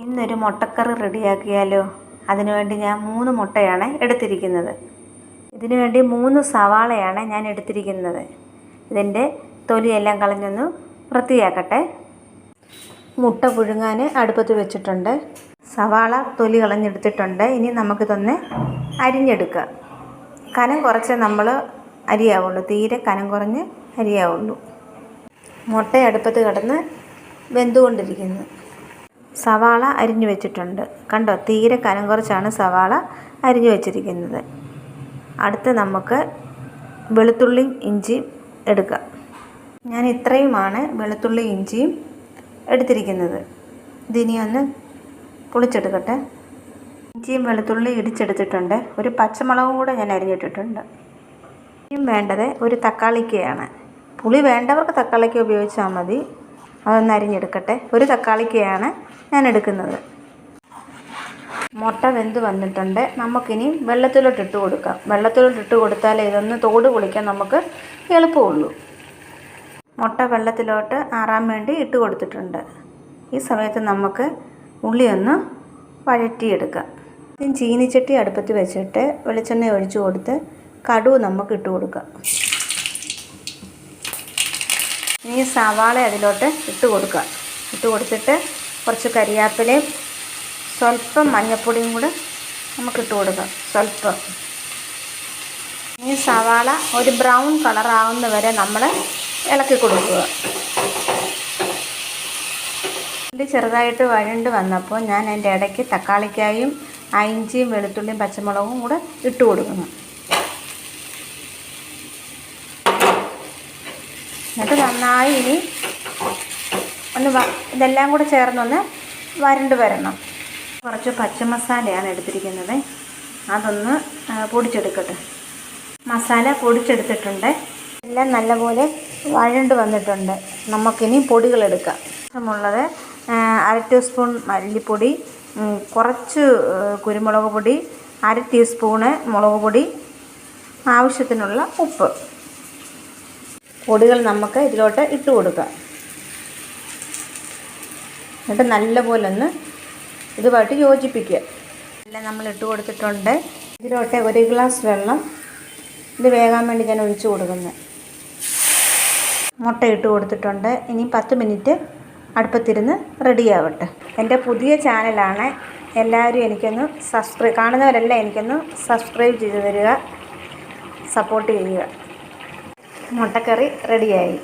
ഇന്നൊരു മുട്ടക്കറി റെഡിയാക്കിയാലോ? അതിനുവേണ്ടി ഞാൻ 3 മുട്ടയാണ് എടുത്തിരിക്കുന്നത്. ഇതിനുവേണ്ടി 3 സവാളയാണ് ഞാൻ എടുത്തിരിക്കുന്നത്. ഇതിൻ്റെ തൊലിയെല്ലാം കളഞ്ഞൊന്ന് വൃത്തിയാക്കട്ടെ. മുട്ട പുഴുങ്ങാൻ അടുപ്പത്ത് വെച്ചിട്ടുണ്ട്. സവാള തൊലി കളഞ്ഞെടുത്തിട്ടുണ്ട്. ഇനി നമുക്കിതൊന്ന് അരിഞ്ഞെടുക്കാം. കനം കുറച്ച് നമ്മൾ അരിയാവുള്ളൂ, തീരെ കനം കുറഞ്ഞ് അരിയാവുള്ളൂ. മുട്ട അടുപ്പത്ത് കിടന്ന് വെന്തുകൊണ്ടിരിക്കുന്നു. സവാള അരിഞ്ഞു വെച്ചിട്ടുണ്ട്. കണ്ടോ, തീരെ കനം കുറച്ചാണ് സവാള അരിഞ്ഞു വെച്ചിരിക്കുന്നത്. അടുത്ത് നമുക്ക് വെളുത്തുള്ളിയും ഇഞ്ചിയും എടുക്കാം. ഞാൻ ഇത്രയുമാണ് വെളുത്തുള്ളി ഇഞ്ചിയും എടുത്തിരിക്കുന്നത്. ഇതിനി ഒന്ന് പൊളിച്ചെടുക്കട്ടെ. ഇഞ്ചിയും വെളുത്തുള്ളി ഇടിച്ചെടുത്തിട്ടുണ്ട്. ഒരു പച്ചമുളകും കൂടെ ഞാൻ അരിഞ്ഞിട്ടിട്ടുണ്ട്. ഇനിയും വേണ്ടത് ഒരു തക്കാളിക്കയാണ്. പുളി വേണ്ടവർക്ക് തക്കാളിക്ക ഉപയോഗിച്ചാൽ മതി. അതൊന്ന് അരിഞ്ഞെടുക്കട്ടെ. ഒരു തക്കാളിക്കയാണ് ഞാൻ എടുക്കുന്നത്. മുട്ട വെന്ത് വന്നിട്ടുണ്ട്. നമുക്കിനി വെള്ളത്തിലോട്ടിട്ട് കൊടുക്കാം. വെള്ളത്തിലോട്ടിട്ട് കൊടുത്താലേ ഇതൊന്ന് തോട് പൊളിക്കാൻ നമുക്ക് എളുപ്പമുള്ളൂ. മുട്ട വെള്ളത്തിലോട്ട് ആറാൻ വേണ്ടി ഇട്ട് കൊടുത്തിട്ടുണ്ട്. ഈ സമയത്ത് നമുക്ക് ഉള്ളി ഒന്ന് വഴറ്റിയെടുക്കാം. ചീനിച്ചട്ടി അടുപ്പത്ത് വെച്ചിട്ട് വെളിച്ചെണ്ണ ഒഴിച്ചു കൊടുത്ത് കടുക് നമുക്ക് ഇട്ട് കൊടുക്കാം. ഇനി സവാള അതിലോട്ട് ഇട്ട് കൊടുക്കുക. ഇട്ട് കൊടുത്തിട്ട് കുറച്ച് കരിയാപ്പിലയും സ്വല്പം മഞ്ഞൾപ്പൊടിയും കൂടെ നമുക്കിട്ട് കൊടുക്കാം. സ്വല്പം. ഈ സവാള ഒരു ബ്രൗൺ കളറാവുന്ന വരെ നമ്മൾ ഇളക്കി കൊടുക്കുക. ഇത് ചെറുതായിട്ട് വഴണ്ട് വന്നപ്പോൾ ഞാൻ അതിൻ്റെ ഇടയ്ക്ക് തക്കാളിക്കായും ഇഞ്ചിയും വെളുത്തുള്ളിയും പച്ചമുളകും കൂടെ ഇട്ട് കൊടുക്കുന്നു. എന്നിട്ട് നന്നായി ഇനി ഒന്ന് ഇതെല്ലാം കൂടെ ചേർന്നൊന്ന് വരണ്ട് വരണം. കുറച്ച് പച്ചമസാലയാണ് എടുത്തിരിക്കുന്നത്. അതൊന്ന് പൊടിച്ചെടുക്കട്ടെ. മസാല പൊടിച്ചെടുത്തിട്ടുണ്ട്. എല്ലാം നല്ലപോലെ വഴണ്ട് വന്നിട്ടുണ്ട്. നമുക്കിനി പൊടികളെടുക്കാം. ആവശ്യമുള്ളത് 1/2 ടീസ്പൂൺ മല്ലിപ്പൊടി, കുറച്ച് കുരുമുളക് പൊടി, 1/2 ടീസ്പൂണ് മുളക് പൊടി, ആവശ്യത്തിനുള്ള ഉപ്പ്. പൊടികൾ നമുക്ക് ഇതിലോട്ട് ഇട്ട് കൊടുക്കാം. എന്നിട്ട് നല്ലപോലെ ഒന്ന് ഇതുമായിട്ട് യോജിപ്പിക്കുക. എല്ലാം നമ്മൾ ഇട്ട് കൊടുത്തിട്ടുണ്ട്. ഇതിലോട്ട് 1 ഗ്ലാസ് വെള്ളം ഇത് വേകാൻ വേണ്ടി ഞാൻ ഒഴിച്ചു കൊടുക്കുന്നത്. മുട്ട ഇട്ട് കൊടുത്തിട്ടുണ്ട്. ഇനി 10 മിനിറ്റ് അടുപ്പത്തിരുന്ന് റെഡിയാവട്ടെ. എൻ്റെ പുതിയ ചാനലാണ്. എല്ലാവരും എനിക്കൊന്ന് കാണുന്നവരെല്ലാം എനിക്കൊന്ന് സബ്സ്ക്രൈബ് ചെയ്ത് തരിക, സപ്പോർട്ട് ചെയ്യുക. മുട്ടക്കറി റെഡിയായി.